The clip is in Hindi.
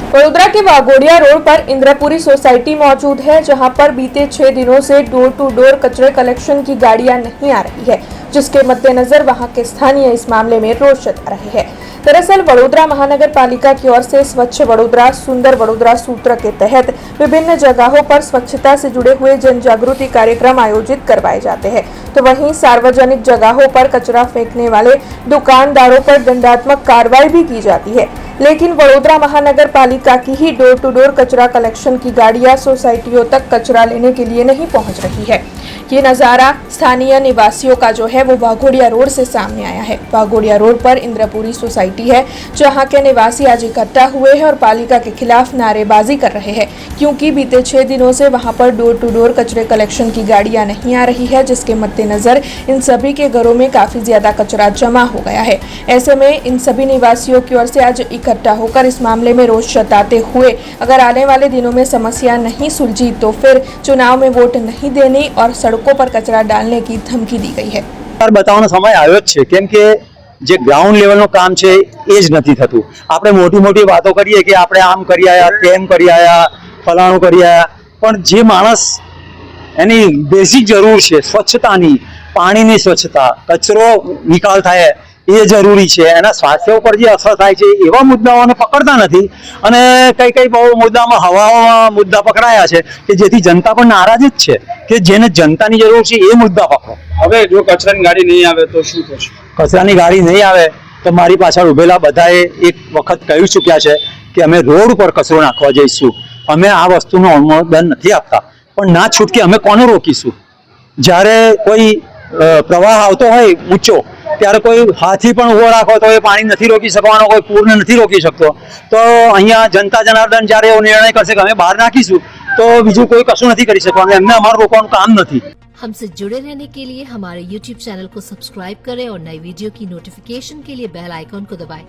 वडोदरा के वाघोडिया रोड पर इंद्रपुरी सोसाइटी मौजूद है, जहां पर बीते 6 दिनों से डोर टू डोर कचरे कलेक्शन की गाड़ियां नहीं आ रही है, जिसके मद्देनजर वहां के स्थानीय इस मामले में रोष जता रहे हैं। दरअसल वडोदरा महानगर पालिका की ओर से स्वच्छ वडोदरा सुंदर वडोदरा सूत्र के तहत विभिन्न जगहों पर स्वच्छता से जुड़े हुए जन जागृति कार्यक्रम आयोजित करवाए जाते हैं, तो वहीं सार्वजनिक जगहों पर कचरा फेंकने वाले दुकानदारों पर दंडात्मक कार्रवाई भी की जाती है। लेकिन वडोदरा महानगर पालिका की ही डोर टू डोर कचरा कलेक्शन की गाड़ियां सोसाइटियों तक कचरा लेने के लिए नहीं पहुंच रही है। ये नज़ारा स्थानीय निवासियों का जो है वो वाघोडिया रोड से सामने आया है। वाघोडिया रोड पर इंद्रपुरी सोसाइटी है, जहां के निवासी आज इकट्ठा हुए हैं और पालिका के खिलाफ नारेबाजी कर रहे हैं, क्योंकि बीते 6 दिनों से वहां पर डोर टू डोर कचरे कलेक्शन की गाड़ियां नहीं आ रही है, जिसके मद्देनजर इन सभी के घरों में काफी ज्यादा कचरा जमा हो गया है। ऐसे में इन सभी निवासियों की ओर से आज इकट्ठा होकर इस मामले में रोष जताते हुए अगर आने वाले दिनों में समस्या नहीं सुलझी तो फिर चुनाव में वोट नहीं देने और सड़कों पर कचरा डालने की धमकी दी गई है। बतावવાનો સમય આવ્યો જ છે, કેમ કે જે ગ્રાઉન્ડ લેવલનું કામ છે એ જ નથી થતું। આપણે મોટી મોટી વાતો કરીએ કે આપણે આમ કરી આયા, તેમ કરી આયા, ફલાણું કરી આયા, પણ જે માણસ એની બેઝિક જરૂર છે સ્વચ્છતાની, પાણીની स्वच्छता, કચરો નિકાલ થાય એ જરૂરી છે, એના સ્વાસ્થ્ય ઉપર જે અસર થાય છે એવા મુદ્દાઓને પકડતા નથી અને કઈ કઈ બહુ મુદ્દામાં હવામાં મુદ્દા પકડાયા છે કે જેથી જનતા પણ નારાજ જ છે કે જેને જનતાની જરૂર છે એ મુદ્દા પકડો। હવે જો કચરાની ગાડી નહીં આવે તો શું થશે? કચરાની ગાડી નહીં આવે તો મારી પાછળ ઉભેલા બધાએ એક વખત કહી ચૂક્યા છે કે અમે રોડ ઉપર કચરો નાખવા જઈશું। અમે આ વસ્તુનું અનુમોદન નથી આપતા, પણ ના છૂટકે અમે કોને રોકીશું? જ્યારે કોઈ પ્રવાહ આવતો હોય ઊંચો ત્યારે કોઈ હાથી પણ ઉભો રાખો તો એ પાણી નથી રોકી શકવાનો, કોઈ પૂરને નથી રોકી શકતો। તો અહીંયા જનતા જનાર્દન જ્યારે એવો નિર્ણય કરશે કે અમે બહાર નાખીશું તો બીજું કોઈ કશું નથી કરી શકવાનું, એમને અમારું રોકવાનું કામ નથી। हमसे जुड़े रहने के लिए हमारे YouTube चैनल को सब्सक्राइब करें और नई वीडियो की नोटिफिकेशन के लिए बेल आइकॉन को दबाएं।